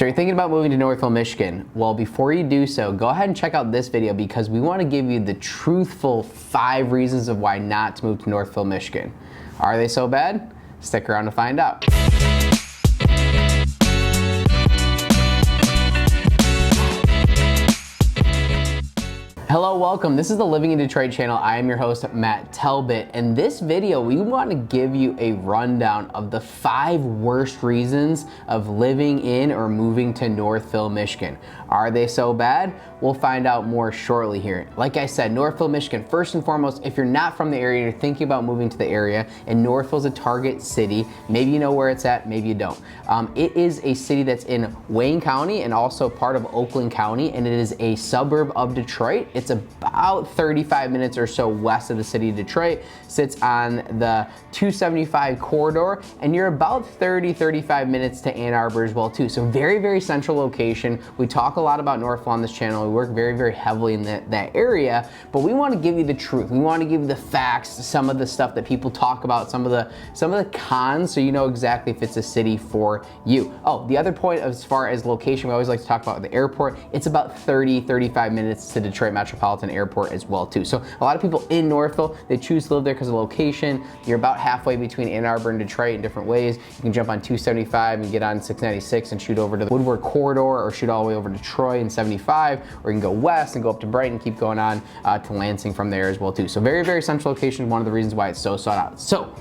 So you're thinking about moving to Northville, Michigan. Well, before you do so, go ahead and check out this video because we want to give you the truthful 5 reasons of why not to move to Northville, Michigan. Are they so bad? Stick around to find out. Hello, welcome. This is the Living in Detroit channel. I am your host, Matt Talbot. In this video, we want to give you a rundown of the 5 worst reasons of living in or moving to Northville, Michigan. Are they so bad? We'll find out more shortly here. Like I said, Northville, Michigan, first and foremost, if you're not from the area, you're thinking about moving to the area, and Northville's a target city, maybe you know where it's at, maybe you don't. It is a city that's in Wayne County and also part of Oakland County, and it is a suburb of Detroit. It's about 35 minutes or so west of the city of Detroit, sits on the 275 corridor, and you're about 35 minutes to Ann Arbor as well too. So very, very central location. We talk a lot about Northville on this channel. We work very, very heavily in that area, but we want to give you the truth. We want to give you the facts, some of the stuff that people talk about, some of the cons, so you know exactly if it's a city for you. Oh, the other point as far as location, we always like to talk about the airport. It's about 35 minutes to Detroit Metropolitan Airport as well too. So a lot of people in Northville, they choose to live there because of location. You're about halfway between Ann Arbor and Detroit in different ways. You can jump on 275 and get on 696 and shoot over to the Woodward corridor, or shoot all the way over to Troy in 75, or you can go west and go up to Brighton, keep going on to Lansing from there as well too. So very, very central location, one of the reasons why it's so sought out. So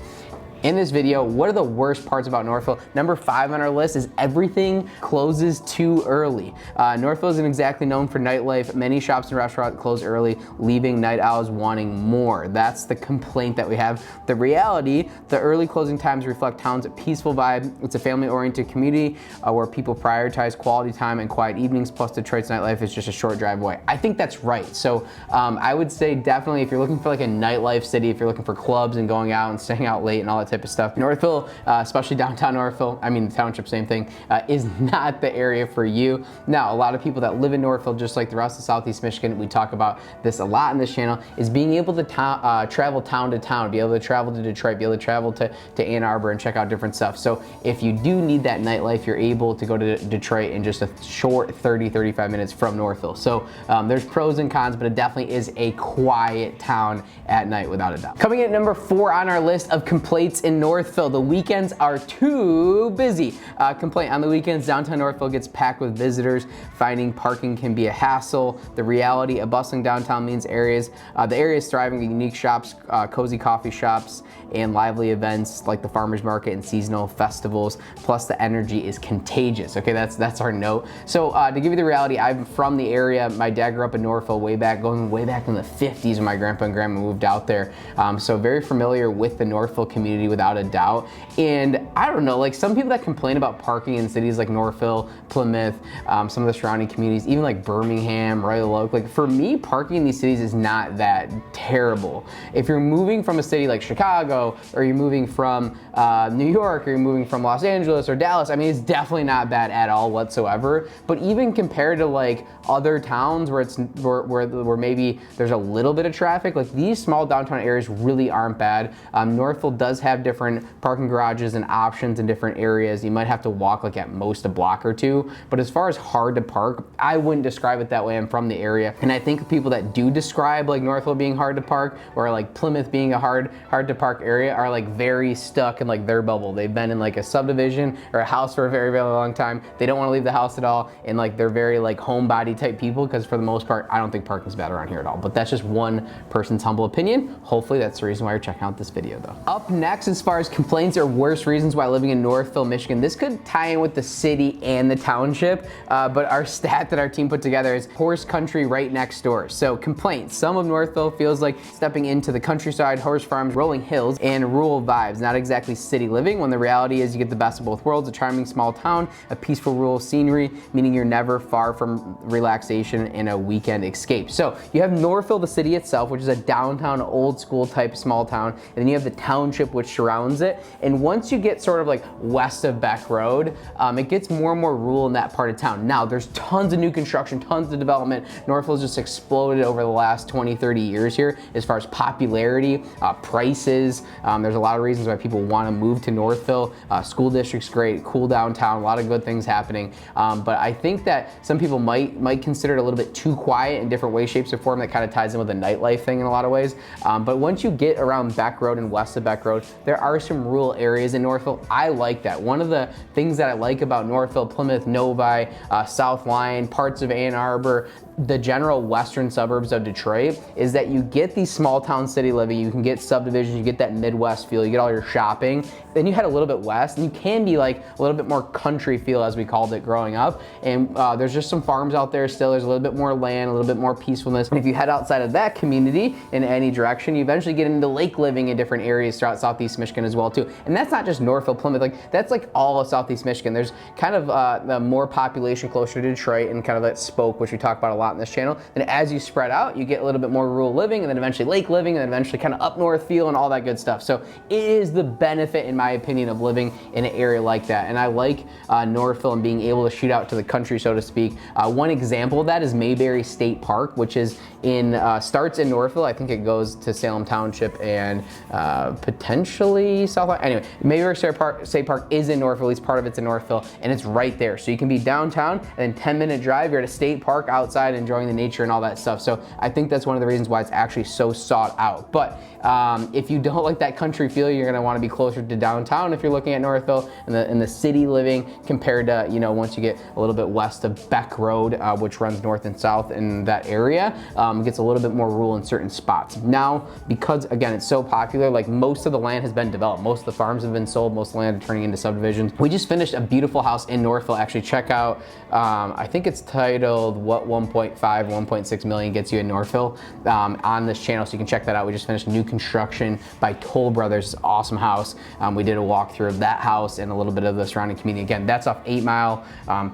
in this video, what are the worst parts about Northville? Number 5 on our list is everything closes too early. Northville isn't exactly known for nightlife. Many shops and restaurants close early, leaving night owls wanting more. That's the complaint that we have. The reality, the early closing times reflect town's peaceful vibe. It's a family-oriented community where people prioritize quality time and quiet evenings, plus Detroit's nightlife is just a short drive away. I think that's right. So I would say definitely if you're looking for like a nightlife city, if you're looking for clubs and going out and staying out late and all that type of stuff, Northville, especially downtown Northville, I mean the township, same thing, is not the area for you. Now, a lot of people that live in Northville, just like the rest of Southeast Michigan, we talk about this a lot in this channel, is being able to travel town to town, be able to travel to Detroit, be able to travel to Ann Arbor and check out different stuff. So if you do need that nightlife, you're able to go to Detroit in just a short 35 minutes from Northville. So there's pros and cons, but it definitely is a quiet town at night without a doubt. Coming in at number 4 on our list of complaints in Northville, the weekends are too busy. Complaint: on the weekends, downtown Northville gets packed with visitors. Finding parking can be a hassle. The reality, a bustling downtown means the area is thriving with unique shops, cozy coffee shops, and lively events like the farmers market and seasonal festivals. Plus, the energy is contagious. Okay, that's our note. So to give you the reality, I'm from the area. My dad grew up in Northville going way back in the 50s when my grandpa and grandma moved out there. So very familiar with the Northville community without a doubt. And I don't know, like some people that complain about parking in cities like Northville, Plymouth, some of the surrounding communities, even like Birmingham, Royal Oak, like for me, parking in these cities is not that terrible. If you're moving from a city like Chicago, or you're moving from New York, or you're moving from Los Angeles or Dallas, I mean, it's definitely not bad at all whatsoever. But even compared to like other towns where maybe there's a little bit of traffic, like these small downtown areas really aren't bad. Northville does have different parking garages and options in different areas. You might have to walk like at most a block or two, but as far as hard to park, I wouldn't describe it that way. I'm from the area, and I think people that do describe like Northville being hard to park, or like Plymouth being a hard to park area, are like very stuck in like their bubble. They've been in like a subdivision or a house for a very, very long time. They don't want to leave the house at all, and like they're very like homebody type people, because for the most part, I don't think parking's bad around here at all. But that's just one person's humble opinion. Hopefully that's the reason why you're checking out this video though. Up next, as far as complaints or worst reasons why living in Northville, Michigan, this could tie in with the city and the township, but our stat that our team put together is horse country right next door. So complaints: some of Northville feels like stepping into the countryside, horse farms, rolling hills, and rural vibes. Not exactly city living, when the reality is you get the best of both worlds: a charming small town, a peaceful rural scenery, meaning you're never far from relaxation and a weekend escape. So you have Northville, the city itself, which is a downtown old school type small town, and then you have the township, which surrounds it. And once you get sort of like west of Beck Road, it gets more and more rural in that part of town. Now, there's tons of new construction, tons of development. Northville's just exploded over the last 20, 30 years here as far as popularity, prices. There's a lot of reasons why people want to move to Northville. School district's great, cool downtown, a lot of good things happening. But I think that some people might consider it a little bit too quiet in different ways, shapes, or form. That kind of ties in with the nightlife thing in a lot of ways. But once you get around Beck Road and west of Beck Road, there are some rural areas in Northville. I like that. One of the things that I like about Northville, Plymouth, Novi, South Line, parts of Ann Arbor, the general western suburbs of Detroit, is that you get these small town city living, you can get subdivisions, you get that Midwest feel, you get all your shopping. Then you head a little bit west and you can be like a little bit more country feel, as we called it growing up. And there's just some farms out there still. There's a little bit more land, a little bit more peacefulness. And if you head outside of that community in any direction, you eventually get into lake living in different areas throughout Southeast Michigan as well too. And that's not just Northville, Plymouth, like that's like all of Southeast Michigan. There's kind of the more population closer to Detroit and kind of that spoke, which we talk about a lot in this channel. And as you spread out, you get a little bit more rural living, and then eventually lake living, and then eventually kind of up north feel and all that good stuff. So it is the benefit, in my opinion, of living in an area like that. And I like Northville and being able to shoot out to the country, so to speak. One example of that is Mayberry State Park, which is starts in Northville. I think it goes to Salem Township and potentially South Line. Anyway, Mayberry State Park is in Northville, at least part of it's in Northville, and it's right there. So you can be downtown and then 10-minute drive, you're at a state park outside enjoying the nature and all that stuff. So I think that's one of the reasons why it's actually so sought out. But if you don't like that country feel, you're gonna wanna be closer to downtown if you're looking at Northville and the city living, compared to, once you get a little bit west of Beck Road, which runs north and south in that area, it gets a little bit more rural in certain spots. Now, because again, it's so popular, like most of the land has been developed, most of the farms have been sold, most of the land are turning into subdivisions. We just finished a beautiful house in Northville. Actually, check out, I think it's titled What 1.5, 1.6 million Gets You in Northville on this channel, so you can check that out. We just finished new construction by Toll Brothers, awesome house. We did a walkthrough of that house and a little bit of the surrounding community. Again, that's off 8 Mile,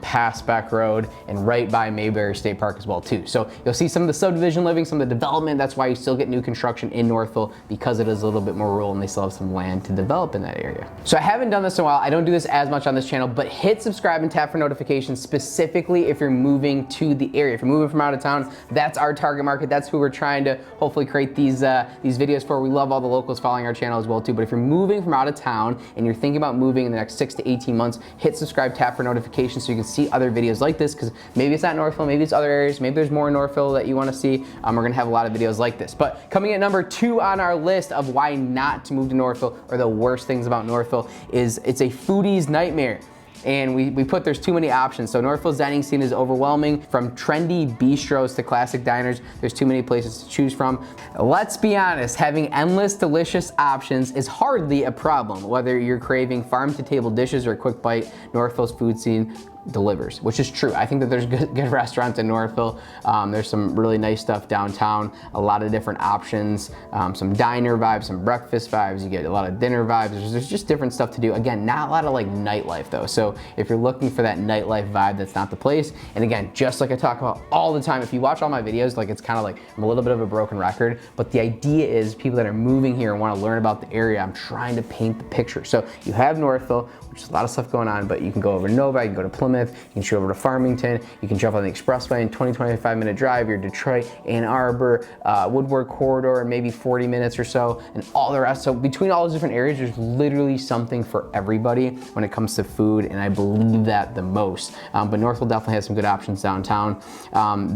past Beck Road, and right by Mayberry State Park as well too. So you'll see some of the subdivision living, some of the development. That's why you still get new construction in Northville, because it is a little bit more rural and they still have some land to develop in that area. So I haven't done this in a while. I don't do this as much on this channel, but hit subscribe and tap for notifications, specifically if you're moving to the area. If you're moving from out of town, that's our target market. That's who we're trying to hopefully create these videos for. We love all the locals following our channel as well too. But if you're moving from out of town and you're thinking about moving in the next 6 to 18 months, hit subscribe, tap for notifications so you can see other videos like this, because maybe it's not Northville, maybe it's other areas, maybe there's more in Northville that you want to see. We're gonna have a lot of videos like this. But coming at number 2 on our list of why not to move to Northville, or the worst things about Northville, is it's a foodie's nightmare. And we put there's too many options. So Northville's dining scene is overwhelming. From trendy bistros to classic diners, there's too many places to choose from. Let's be honest, having endless delicious options is hardly a problem. Whether you're craving farm to table dishes or a quick bite, Northville's food scene delivers, which is true. I think that there's good restaurants in Northville. There's some really nice stuff downtown, a lot of different options, some diner vibes, some breakfast vibes, you get a lot of dinner vibes. There's just different stuff to do. Again, not a lot of like nightlife though. So if you're looking for that nightlife vibe, that's not the place. And again, just like I talk about all the time, if you watch all my videos, like it's kind of like I'm a little bit of a broken record, but the idea is people that are moving here and want to learn about the area, I'm trying to paint the picture. So you have Northville, which is a lot of stuff going on, but you can go over to Novi, you can go to Plymouth, you can shoot over to Farmington, you can jump on the expressway in 20-25 minute drive, you're Detroit, Ann Arbor, Woodward corridor, maybe 40 minutes or so, and all the rest. So between all those different areas, there's literally something for everybody when it comes to food, and I believe that the most. But Northville definitely has some good options downtown.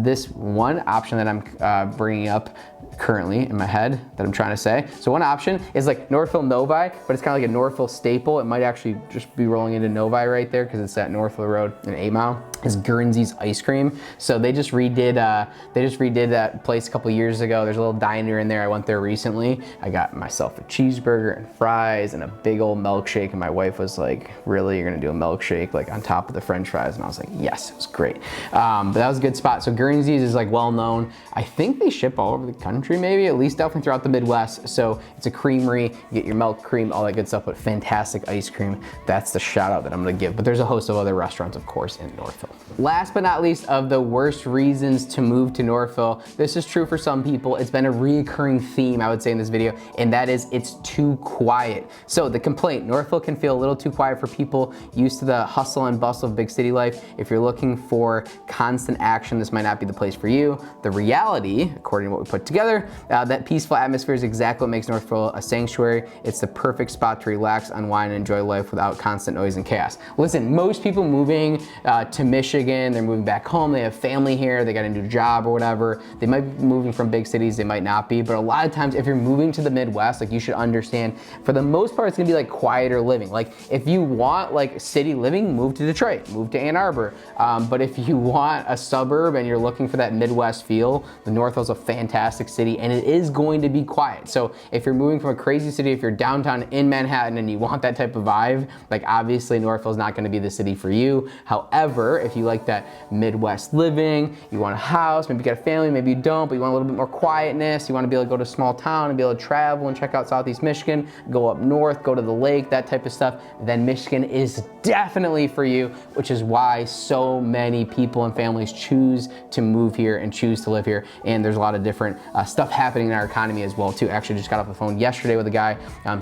This one option that I'm bringing up currently in my head that I'm trying to say. So one option is like Northville Novi, but it's kind of like a Northville staple. It might actually just be rolling into Novi right there because it's at Northville Road in 8 Mile. Is Guernsey's Ice Cream. So they just redid that place a couple years ago. There's a little diner in there. I went there recently. I got myself a cheeseburger and fries and a big old milkshake, and my wife was like, really, you're gonna do a milkshake like on top of the french fries? And I was like, yes, it was great. But that was a good spot. So Guernsey's is like well known. I think they ship all over the country, maybe, at least definitely throughout the Midwest. So it's a creamery, you get your milk, cream, all that good stuff, but fantastic ice cream. That's the shout out that I'm gonna give. But there's a host of other restaurants of course, in Northville. Last but not least of the worst reasons to move to Northville, this is true for some people. It's been a reoccurring theme, I would say, in this video, and that is it's too quiet. So the complaint, Northville can feel a little too quiet for people used to the hustle and bustle of big city life. If you're looking for constant action, this might not be the place for you. The reality, according to what we put together, that peaceful atmosphere is exactly what makes Northville a sanctuary. It's the perfect spot to relax, unwind, and enjoy life without constant noise and chaos. Listen, most people moving to Michigan, they're moving back home, they have family here, they got a new job or whatever. They might be moving from big cities, they might not be, but a lot of times if you're moving to the Midwest, like you should understand, for the most part, it's gonna be like quieter living. Like if you want like city living, move to Detroit, move to Ann Arbor. But if you want a suburb and you're looking for that Midwest feel, the Northville's a fantastic city and it is going to be quiet. So if you're moving from a crazy city, if you're downtown in Manhattan and you want that type of vibe, like obviously Northville's not gonna be the city for you. However, if you like that Midwest living, you want a house, maybe you got a family, maybe you don't, but you want a little bit more quietness, you wanna be able to go to a small town and be able to travel and check out Southeast Michigan, go up north, go to the lake, that type of stuff, then Michigan is definitely for you, which is why so many people and families choose to move here and choose to live here. And there's a lot of different stuff happening in our economy as well too. Actually just got off the phone yesterday with a guy,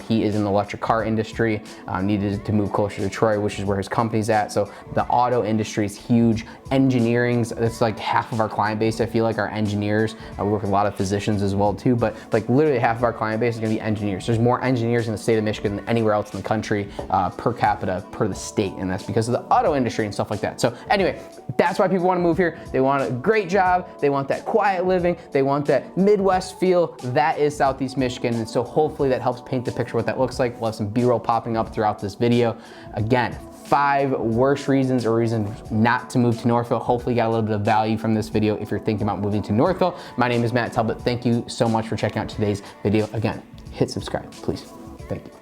he is in the electric car industry, needed to move closer to Detroit, which is where his company's at. So the auto industry is huge. Engineering's, it's like half of our client base. I feel like our engineers, we work with a lot of physicians as well too, but like literally half of our client base is gonna be engineers. There's more engineers in the state of Michigan than anywhere else in the country per capita, per the state, and that's because of the auto industry and stuff like that. So anyway, that's why people wanna move here. They want a great job, they want that quiet living, they want that Midwest feel. That is Southeast Michigan, and so hopefully that helps paint the picture what that looks like. We'll have some B-roll popping up throughout this video. Again, 5 worst reasons or reasons not to move to Northville. Hopefully you got a little bit of value from this video if you're thinking about moving to Northville. My name is Matt Talbot. Thank you so much for checking out today's video. Again, hit subscribe, please. Thank you.